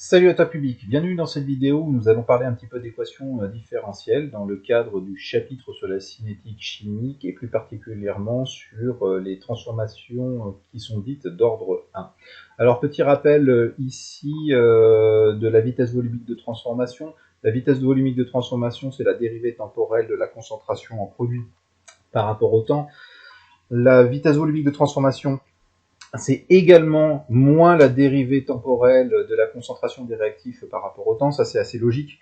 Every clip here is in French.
Salut à toi public, bienvenue dans cette vidéo où nous allons parler un petit peu d'équations différentielles dans le cadre du chapitre sur la cinétique chimique et plus particulièrement sur les transformations qui sont dites d'ordre 1. Alors petit rappel ici de la vitesse volumique de transformation. La vitesse volumique de transformation, c'est la dérivée temporelle de la concentration en produit par rapport au temps. La vitesse volumique de transformation, c'est également moins la dérivée temporelle de la concentration des réactifs par rapport au temps. Ça, c'est assez logique.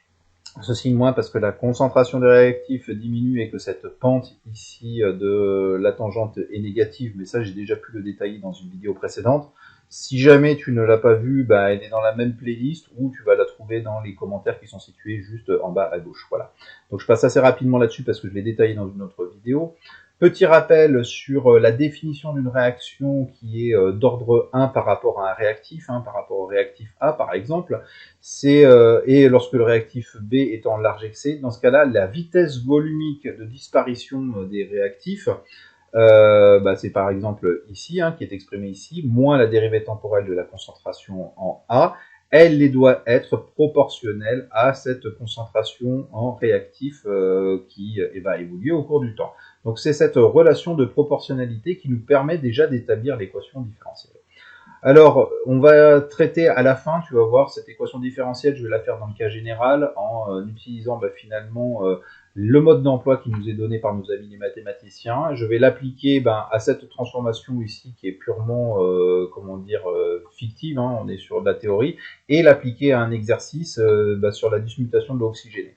Ceci moins parce que la concentration des réactifs diminue et que cette pente ici de la tangente est négative, mais ça j'ai déjà pu le détailler dans une vidéo précédente. Si jamais tu ne l'as pas vue, elle est dans la même playlist ou tu vas la trouver dans les commentaires qui sont situés juste en bas à gauche. Voilà. Donc je passe assez rapidement là-dessus parce que je l'ai détaillé dans une autre vidéo. Petit rappel sur la définition d'une réaction qui est d'ordre 1 par rapport à un réactif, par rapport au réactif A par exemple. Et lorsque le réactif B est en large excès, dans ce cas-là, la vitesse volumique de disparition des réactifs, c'est par exemple ici, qui est exprimée ici, moins la dérivée temporelle de la concentration en A, elle doit être proportionnelle à cette concentration en réactif qui va évoluer au cours du temps. Donc c'est cette relation de proportionnalité qui nous permet déjà d'établir l'équation différentielle. Alors, on va traiter à la fin, tu vas voir, cette équation différentielle, je vais la faire dans le cas général en utilisant finalement le mode d'emploi qui nous est donné par nos amis les mathématiciens. Je vais l'appliquer à cette transformation ici qui est purement, fictive, on est sur de la théorie, et l'appliquer à un exercice sur la dismutation de l'eau oxygénée.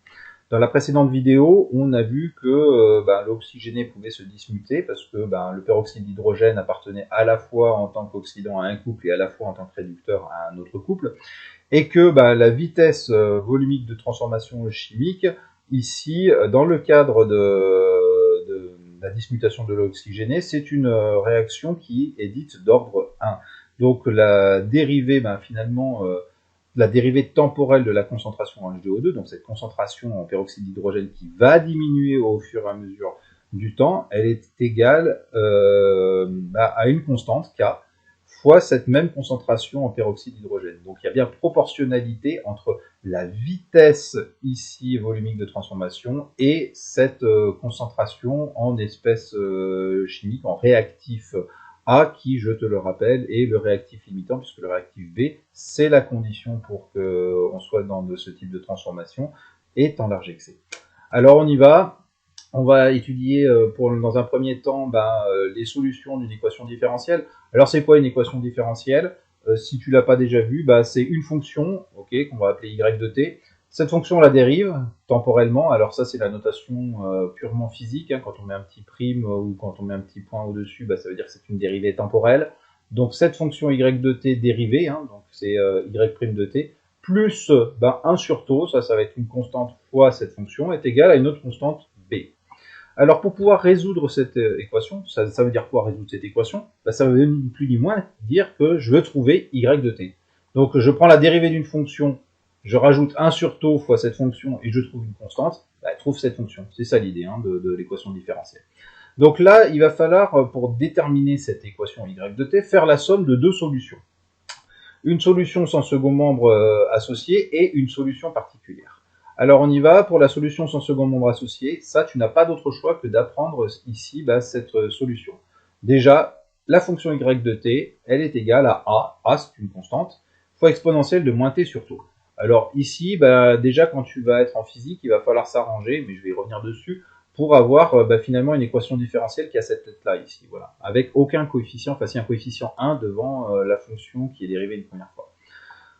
Dans la précédente vidéo, on a vu que l'oxygéné pouvait se dismuter parce que le peroxyde d'hydrogène appartenait à la fois en tant qu'oxydant à un couple et à la fois en tant que réducteur à un autre couple, et que la vitesse volumique de transformation chimique, ici, dans le cadre de la dismutation de l'oxygéné, c'est une réaction qui est dite d'ordre 1. Donc la dérivée, la dérivée temporelle de la concentration en H2O2, donc cette concentration en peroxyde d'hydrogène qui va diminuer au fur et à mesure du temps, elle est égale à une constante K fois cette même concentration en peroxyde d'hydrogène. Donc il y a bien proportionnalité entre la vitesse ici volumique de transformation et cette concentration en espèces chimiques, en réactifs A qui, je te le rappelle, est le réactif limitant, puisque le réactif B, c'est la condition pour qu'on soit dans ce type de transformation, est en large excès. Alors on y va. On va étudier dans un premier temps les solutions d'une équation différentielle. Alors c'est quoi une équation différentielle? Si tu l'as pas déjà vu, c'est une fonction, qu'on va appeler y de t. Cette fonction la dérive temporellement. Alors ça c'est la notation purement physique. Quand on met un petit prime ou quand on met un petit point au-dessus, ça veut dire que c'est une dérivée temporelle. Donc cette fonction y de t dérivée, donc c'est y' de t, plus 1 sur tau, ça va être une constante fois cette fonction, est égale à une autre constante b. Alors pour pouvoir résoudre cette équation, ça veut dire quoi résoudre cette équation? Ça veut ni plus ni moins dire que je veux trouver y de t. Donc je prends la dérivée d'une fonction, je rajoute 1 sur tau fois cette fonction et je trouve une constante, trouve cette fonction. C'est ça l'idée de l'équation différentielle. Donc là, il va falloir, pour déterminer cette équation y de t, faire la somme de deux solutions. Une solution sans second membre associé et une solution particulière. Alors on y va, pour la solution sans second membre associé, ça tu n'as pas d'autre choix que d'apprendre ici cette solution. Déjà, la fonction y de t, elle est égale à A c'est une constante, fois exponentielle de moins t sur tau. Alors ici, déjà quand tu vas être en physique, il va falloir s'arranger, mais je vais y revenir dessus, pour avoir finalement une équation différentielle qui a cette lettre-là ici, voilà, avec aucun coefficient, enfin si un coefficient 1 devant la fonction qui est dérivée une première fois.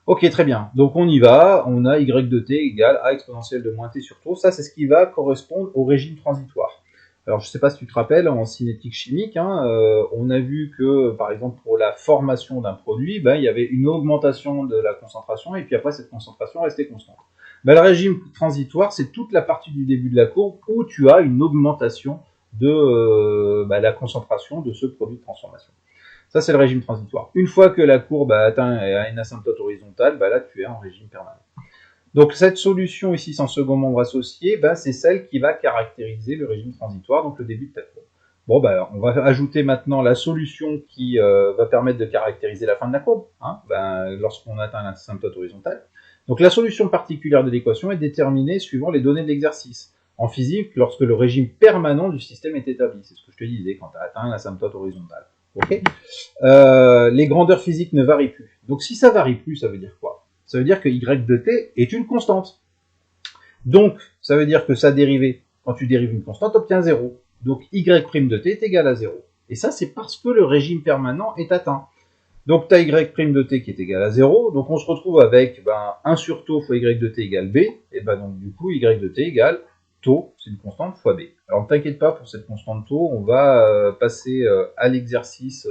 Ok, très bien. Donc on y va, on a y de t égale a exponentielle de moins t sur tau. Ça, c'est ce qui va correspondre au régime transitoire. Alors je ne sais pas si tu te rappelles, en cinétique chimique, on a vu que, par exemple, pour la formation d'un produit, il y avait une augmentation de la concentration, et puis après, cette concentration restait constante. Le régime transitoire, c'est toute la partie du début de la courbe où tu as une augmentation de la concentration de ce produit de transformation. Ça, c'est le régime transitoire. Une fois que la courbe a atteint une asymptote horizontale, là, tu es en régime permanent. Donc, cette solution ici sans second membre associé, c'est celle qui va caractériser le régime transitoire, donc le début de ta courbe. Bon, ben, on va ajouter maintenant la solution qui va permettre de caractériser la fin de la courbe, hein, lorsqu'on atteint l'asymptote horizontale. Donc la solution particulière de l'équation est déterminée suivant les données de l'exercice. En physique, lorsque le régime permanent du système est établi, c'est ce que je te disais quand tu as atteint l'asymptote horizontale. Okay, les grandeurs physiques ne varient plus. Donc si ça varie plus, ça veut dire quoi? Ça veut dire que y de t est une constante. Donc ça veut dire que sa dérivée, quand tu dérives une constante, obtient 0. Donc y' de t est égal à 0. Et ça, c'est parce que le régime permanent est atteint. Donc tu as y' de t qui est égal à 0. Donc on se retrouve avec 1 sur tau fois y' de t égale b. Et donc du coup, y' de t égale tau, c'est une constante, fois b. Alors ne t'inquiète pas pour cette constante tau, on va passer à l'exercice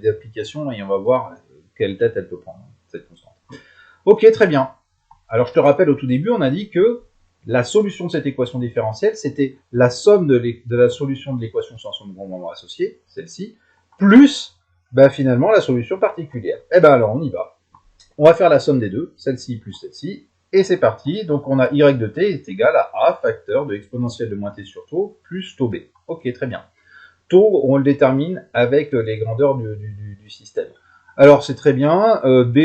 d'application et on va voir quelle tête elle peut prendre, cette constante. Ok, très bien. Alors je te rappelle, au tout début, on a dit que la solution de cette équation différentielle, c'était la somme de la solution de l'équation sans son grand membre associé, celle-ci, plus finalement la solution particulière. Eh ben alors on y va. On va faire la somme des deux, celle-ci plus celle-ci, et c'est parti. Donc on a y de t est égal à a facteur de exponentielle de moins t sur tau plus tau b. Ok, très bien. Tau, on le détermine avec les grandeurs du système. Alors c'est très bien, B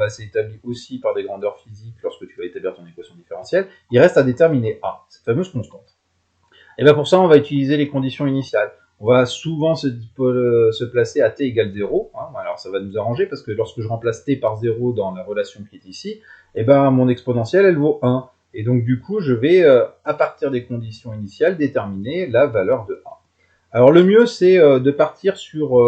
c'est établi aussi par des grandeurs physiques lorsque tu vas établir ton équation différentielle. Il reste à déterminer A, cette fameuse constante. Et pour ça on va utiliser les conditions initiales. On va souvent se placer à t égale 0. Hein. Alors ça va nous arranger parce que lorsque je remplace t par 0 dans la relation qui est ici, mon exponentielle elle vaut 1. Et donc du coup je vais, à partir des conditions initiales, déterminer la valeur de A. Alors le mieux c'est de partir sur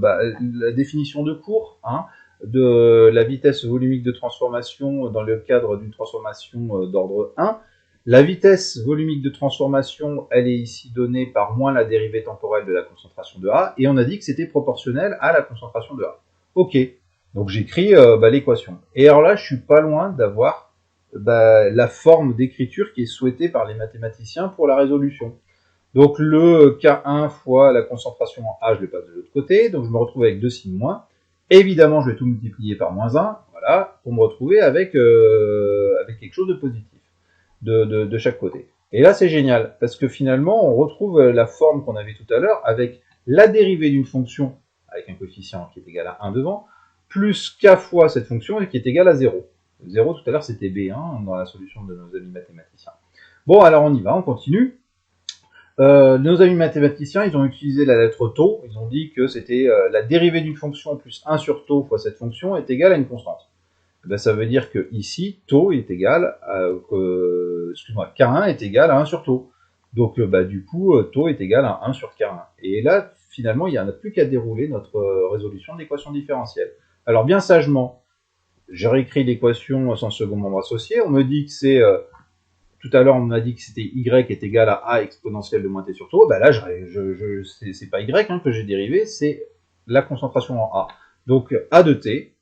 la définition de cours, hein, de la vitesse volumique de transformation dans le cadre d'une transformation d'ordre 1. La vitesse volumique de transformation, elle est ici donnée par moins la dérivée temporelle de la concentration de A, et on a dit que c'était proportionnel à la concentration de A. Ok, donc j'écris l'équation. Et alors là, je suis pas loin d'avoir la forme d'écriture qui est souhaitée par les mathématiciens pour la résolution. Donc le K1 fois la concentration en A, je le passe de l'autre côté, donc je me retrouve avec 2 signes moins. Évidemment, je vais tout multiplier par moins 1, voilà, pour me retrouver avec quelque chose de positif de chaque côté. Et là, c'est génial, parce que finalement, on retrouve la forme qu'on avait tout à l'heure, avec la dérivée d'une fonction, avec un coefficient qui est égal à 1 devant, plus K fois cette fonction qui est égale à 0. 0, tout à l'heure, c'était B1 dans la solution de nos amis mathématiciens. Bon, alors on y va, on continue. Nos amis mathématiciens, ils ont utilisé la lettre tau. Ils ont dit que c'était la dérivée d'une fonction plus 1 sur tau fois cette fonction est égale à une constante. Ça veut dire que ici, tau est égal à, K1 est égal à 1 sur tau. Donc du coup, tau est égal à 1 sur K1. Et là, finalement, il n'y en a plus qu'à dérouler notre résolution de l'équation différentielle. Alors bien sagement, j'ai réécrit l'équation sans second membre associé. On me dit que c'est... tout à l'heure, on m'a dit que c'était y est égal à a exponentielle de moins t sur tau. Là, c'est pas y que j'ai dérivé, c'est la concentration en a. Donc, a de t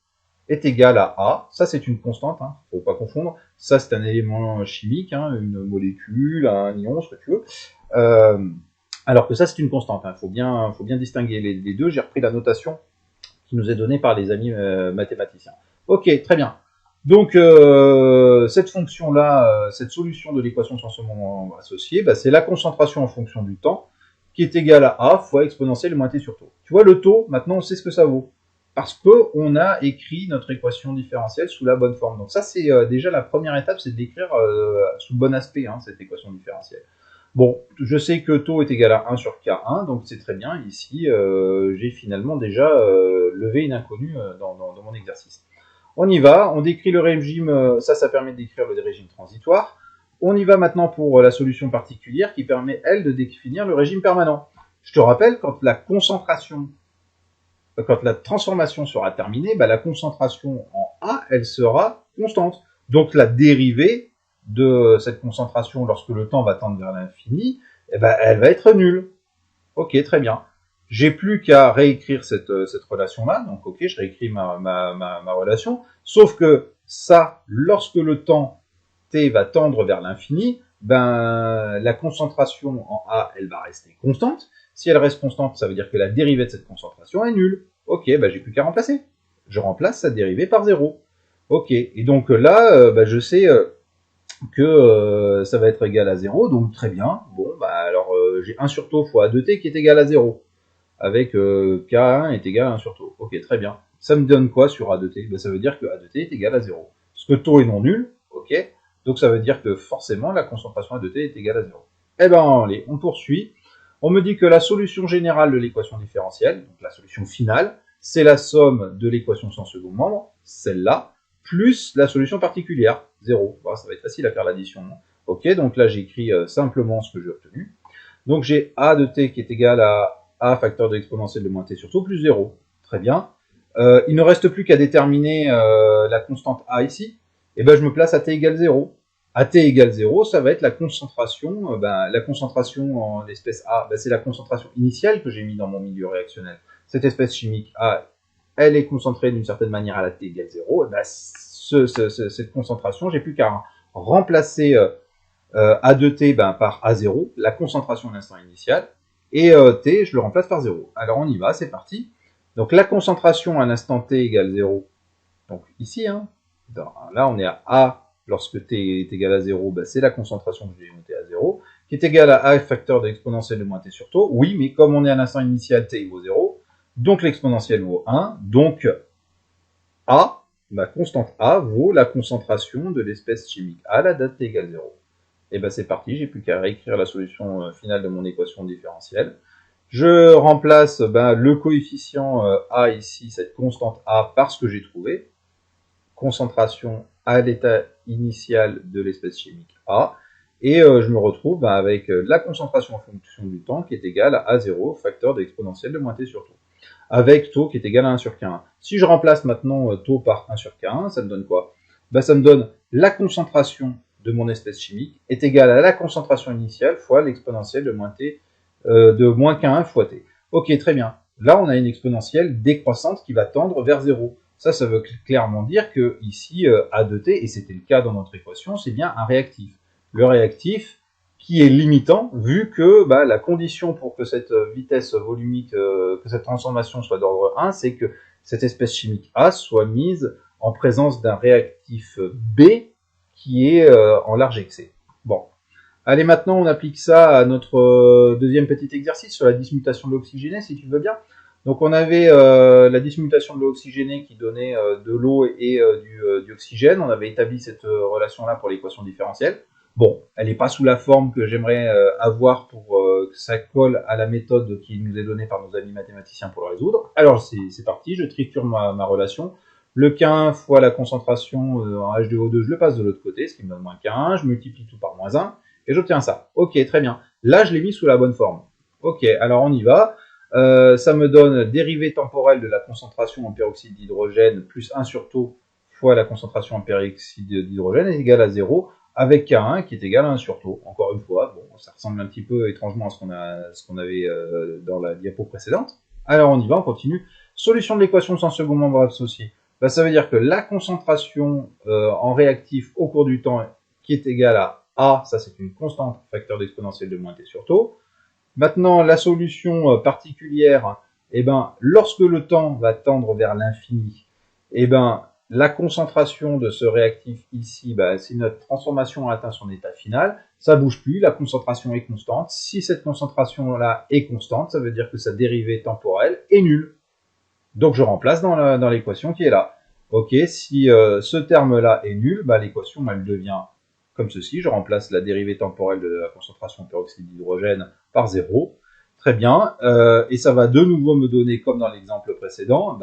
est égal à a. Ça, c'est une constante, hein, faut pas confondre. Ça, c'est un élément chimique, hein, une molécule, un ion, ce que tu veux. Alors que ça, c'est une constante. Hein. Faut bien distinguer les deux. J'ai repris la notation qui nous est donnée par les amis mathématiciens. Ok, très bien. Donc, cette fonction-là, cette solution de l'équation sans second membre associé, c'est la concentration en fonction du temps, qui est égale à A fois exponentielle de moins t sur tau. Tu vois, le taux, maintenant, on sait ce que ça vaut. Parce qu'on a écrit notre équation différentielle sous la bonne forme. Donc ça, c'est déjà la première étape, c'est de l'écrire sous le bon aspect, hein, cette équation différentielle. Bon, je sais que tau est égal à 1 sur K1, donc c'est très bien. Ici, j'ai finalement déjà levé une inconnue dans mon exercice. On y va, on décrit le régime, ça permet de décrire le régime transitoire. On y va maintenant pour la solution particulière qui permet, elle, de définir le régime permanent. Je te rappelle, quand la transformation sera terminée, la concentration en A, elle sera constante. Donc la dérivée de cette concentration lorsque le temps va tendre vers l'infini, elle va être nulle. Ok, très bien. J'ai plus qu'à réécrire cette relation-là. Donc, ok, je réécris ma relation. Sauf que ça, lorsque le temps t va tendre vers l'infini, la concentration en A, elle va rester constante. Si elle reste constante, ça veut dire que la dérivée de cette concentration est nulle. Ok, j'ai plus qu'à remplacer. Je remplace sa dérivée par 0. Ok, et donc là, je sais que ça va être égal à 0, donc très bien. Bon, bah alors j'ai 1 sur tau fois A de t qui est égal à 0, avec K1 est égal à 1 sur tau. Ok, très bien. Ça me donne quoi sur A de t? Ben, ça veut dire que A de t est égal à 0. Parce que tau est non nul, ok, donc ça veut dire que forcément la concentration A de t est égale à 0. Eh ben allez, on poursuit. On me dit que la solution générale de l'équation différentielle, donc la solution finale, c'est la somme de l'équation sans second membre, celle-là, plus la solution particulière, 0. Bon, ça va être facile à faire l'addition. Ok, donc là j'écris simplement ce que j'ai obtenu. Donc j'ai A de t qui est égal à A facteur de l'exponentielle de moins t sur tau plus 0. Très bien. Il ne reste plus qu'à déterminer la constante A ici. Et ben je me place à t égale 0. À t égale 0, ça va être la concentration. La concentration en espèce A, c'est la concentration initiale que j'ai mis dans mon milieu réactionnel. Cette espèce chimique A, elle est concentrée d'une certaine manière à la t égale 0. Et ben cette concentration, j'ai plus qu'à remplacer A de t par A0, la concentration de l'instant initial, et t, je le remplace par 0. Alors on y va, c'est parti. Donc la concentration à l'instant t égale 0, donc ici, hein, là on est à A lorsque t est égal à 0, c'est la concentration que j'ai montée à 0, qui est égale à A facteur de l'exponentielle de moins t sur tau. Oui, mais comme on est à l'instant initial, t vaut 0, donc l'exponentielle vaut 1, donc A, ma constante A vaut la concentration de l'espèce chimique A à la date t égale 0. Et ben c'est parti, j'ai plus qu'à réécrire la solution finale de mon équation différentielle. Je remplace le coefficient A ici, cette constante A, par ce que j'ai trouvé. Concentration à l'état initial de l'espèce chimique A. Et je me retrouve avec la concentration en fonction du temps qui est égale à A0, facteur d'exponentielle de moins t sur tau. Avec tau qui est égal à 1 sur K1. Si je remplace maintenant tau par 1 sur K1, ça me donne quoi? Ça me donne la concentration de mon espèce chimique est égale à la concentration initiale fois l'exponentielle de moins t de moins K1 fois t. Ok, très bien. Là, on a une exponentielle décroissante qui va tendre vers 0. Ça veut clairement dire que ici, A de t, et c'était le cas dans notre équation, c'est bien un réactif. Le réactif qui est limitant, vu que la condition pour que cette vitesse volumique, que cette transformation soit d'ordre 1, c'est que cette espèce chimique A soit mise en présence d'un réactif B qui est en large excès. Bon. Allez, maintenant, on applique ça à notre deuxième petit exercice sur la dismutation de l'oxygéné, si tu veux bien. Donc, on avait la dismutation de l'eau oxygénée qui donnait de l'eau et du oxygène. On avait établi cette relation-là pour l'équation différentielle. Bon, elle n'est pas sous la forme que j'aimerais avoir pour que ça colle à la méthode qui nous est donnée par nos amis mathématiciens pour le résoudre. Alors, c'est parti, je triture ma relation. Le K1 fois la concentration en H2O2, je le passe de l'autre côté, ce qui me donne moins K1. Je multiplie tout par moins 1 et j'obtiens ça. Ok, très bien. Là, je l'ai mis sous la bonne forme. Ok, alors on y va. Ça me donne dérivée temporelle de la concentration en peroxyde d'hydrogène plus 1 sur tau fois la concentration en peroxyde d'hydrogène est égale à 0 avec K1 qui est égal à 1 sur tau. Encore une fois, bon, ça ressemble un petit peu étrangement à ce qu'on avait dans la diapo précédente. Alors on y va, on continue. Solution de l'équation sans second membre associé. Ça veut dire que la concentration en réactif au cours du temps qui est égale à A, ça c'est une constante, facteur d'exponentielle de moins t sur tau. Maintenant, la solution particulière, lorsque le temps va tendre vers l'infini, la concentration de ce réactif ici, si notre transformation a atteint son état final, ça ne bouge plus, la concentration est constante. Si cette concentration-là est constante, ça veut dire que sa dérivée temporelle est nulle. Donc je remplace dans l'équation qui est là. Ok, si ce terme-là est nul, l'équation elle devient comme ceci. Je remplace la dérivée temporelle de la concentration de peroxyde d'hydrogène par 0. Très bien. Et ça va de nouveau me donner, comme dans l'exemple précédent,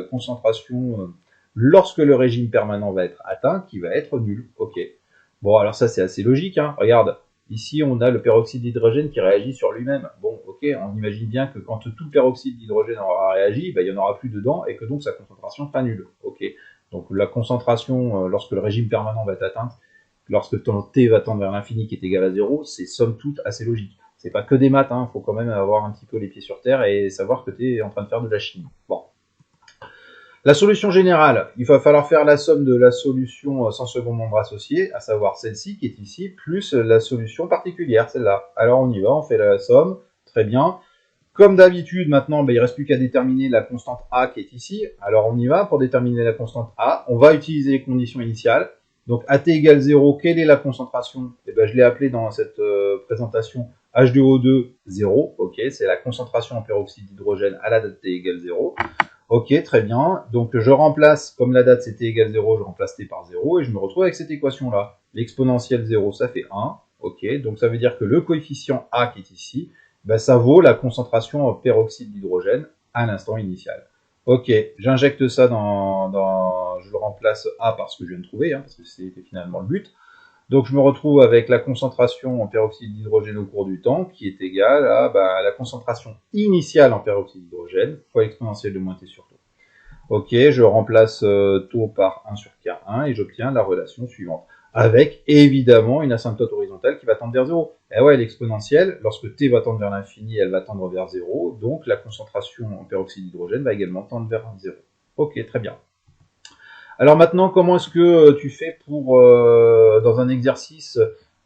concentration lorsque le régime permanent va être atteint, qui va être nul. Ok. Bon, alors ça c'est assez logique. Hein. Regarde, ici on a le peroxyde d'hydrogène qui réagit sur lui-même. Bon, ok, on imagine bien que quand tout le peroxyde d'hydrogène aura réagi, il n'y en aura plus dedans et que donc sa concentration sera nulle. Ok. Donc la concentration, lorsque le régime permanent va être atteint, lorsque ton t va tendre vers l'infini qui est égal à 0, c'est somme toute assez logique. C'est pas que des maths, hein, faut quand même avoir un petit peu les pieds sur terre et savoir que tu es en train de faire de la chimie. Bon. La solution générale, il va falloir faire la somme de la solution sans second membre associé, à savoir celle-ci qui est ici, plus la solution particulière, celle-là. Alors on y va, on fait la somme, très bien. Comme d'habitude, maintenant, il ne reste plus qu'à déterminer la constante A qui est ici. Alors on y va, pour déterminer la constante A, on va utiliser les conditions initiales. Donc à t égale 0, quelle est la concentration? Eh ben, je l'ai appelé dans cette présentation H2O2 0. Ok, c'est la concentration en peroxyde d'hydrogène à la date t égale 0. Ok, très bien. Donc je remplace, comme la date c'était égale 0, je remplace t par 0 et je me retrouve avec cette équation-là. L'exponentielle 0, ça fait 1. Ok, donc ça veut dire que le coefficient A qui est ici, ben, ça vaut la concentration en peroxyde d'hydrogène à l'instant initial. Ok, j'injecte ça je le remplace A par ce que je viens de trouver, parce que c'était finalement le but. Donc je me retrouve avec la concentration en peroxyde d'hydrogène au cours du temps qui est égale à la concentration initiale en peroxyde d'hydrogène fois l'exponentielle de moins t sur taux. Ok, je remplace taux par 1 sur K1 et j'obtiens la relation suivante. Avec évidemment une asymptote horizontale qui va tendre vers 0. Et ouais, l'exponentielle, lorsque t va tendre vers l'infini, elle va tendre vers 0. Donc la concentration en peroxyde d'hydrogène va également tendre vers 0. Ok, très bien. Alors maintenant, comment est-ce que tu fais pour, dans un exercice,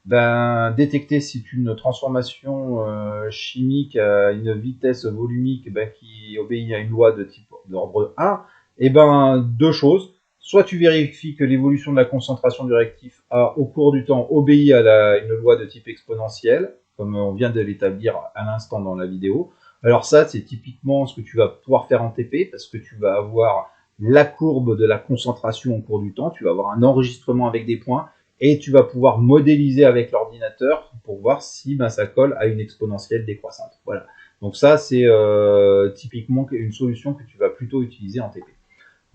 détecter si une transformation chimique à une vitesse volumique qui obéit à une loi de type d'ordre 1? Eh ben, deux choses. Soit tu vérifies que l'évolution de la concentration du réactif A au cours du temps obéit à une loi de type exponentielle, comme on vient de l'établir à l'instant dans la vidéo. Alors ça, c'est typiquement ce que tu vas pouvoir faire en TP, parce que tu vas avoir la courbe de la concentration au cours du temps, tu vas avoir un enregistrement avec des points, et tu vas pouvoir modéliser avec l'ordinateur pour voir si ça colle à une exponentielle décroissante. Voilà. Donc ça, c'est typiquement une solution que tu vas plutôt utiliser en TP.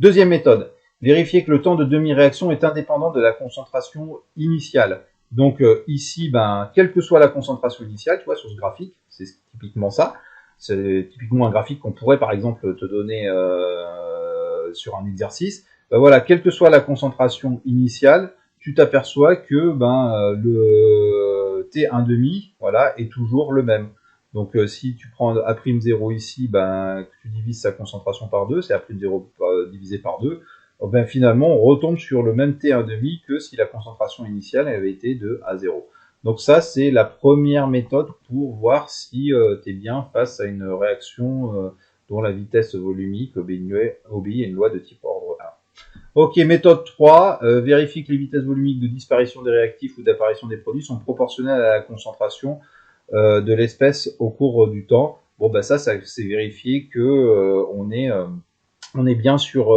Deuxième méthode, vérifier que le temps de demi-réaction est indépendant de la concentration initiale. Donc ici, quelle que soit la concentration initiale, tu vois, sur ce graphique, c'est typiquement ça. C'est typiquement un graphique qu'on pourrait par exemple te donner sur un exercice. Voilà, quelle que soit la concentration initiale, tu t'aperçois que le T1,5 voilà, est toujours le même. Donc si tu prends A'0 ici, que tu divises sa concentration par 2, c'est A'0 divisé par 2, finalement on retombe sur le même T1,5 que si la concentration initiale avait été de A0. Donc ça, c'est la première méthode pour voir si tu es bien face à une réaction dont la vitesse volumique obéit à une loi de type ordre 1. Ok, méthode 3, vérifie que les vitesses volumiques de disparition des réactifs ou d'apparition des produits sont proportionnelles à la concentration de l'espèce au cours du temps. Bon, ça c'est vérifier que on est bien sur,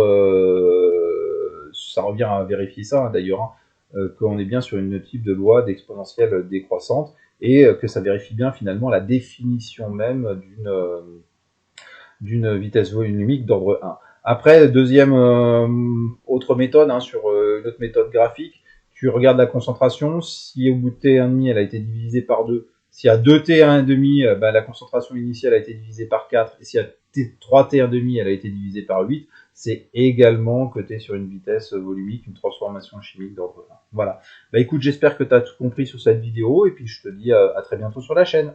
ça revient à vérifier ça d'ailleurs, qu'on est bien sur une type de loi d'exponentielle décroissante et que ça vérifie bien finalement la définition même d'une vitesse volumique d'ordre 1. Après, deuxième autre méthode, sur une autre méthode graphique, tu regardes la concentration, si au bout de T1,5 elle a été divisée par 2, s'il y a 2 T1,5, la concentration initiale a été divisée par 4, et s'il y a 3 T1,5 elle a été divisée par 8, c'est également que tu es sur une vitesse volumique, une transformation chimique d'ordre 1. Voilà. Écoute, j'espère que tu as tout compris sur cette vidéo, et puis je te dis à très bientôt sur la chaîne.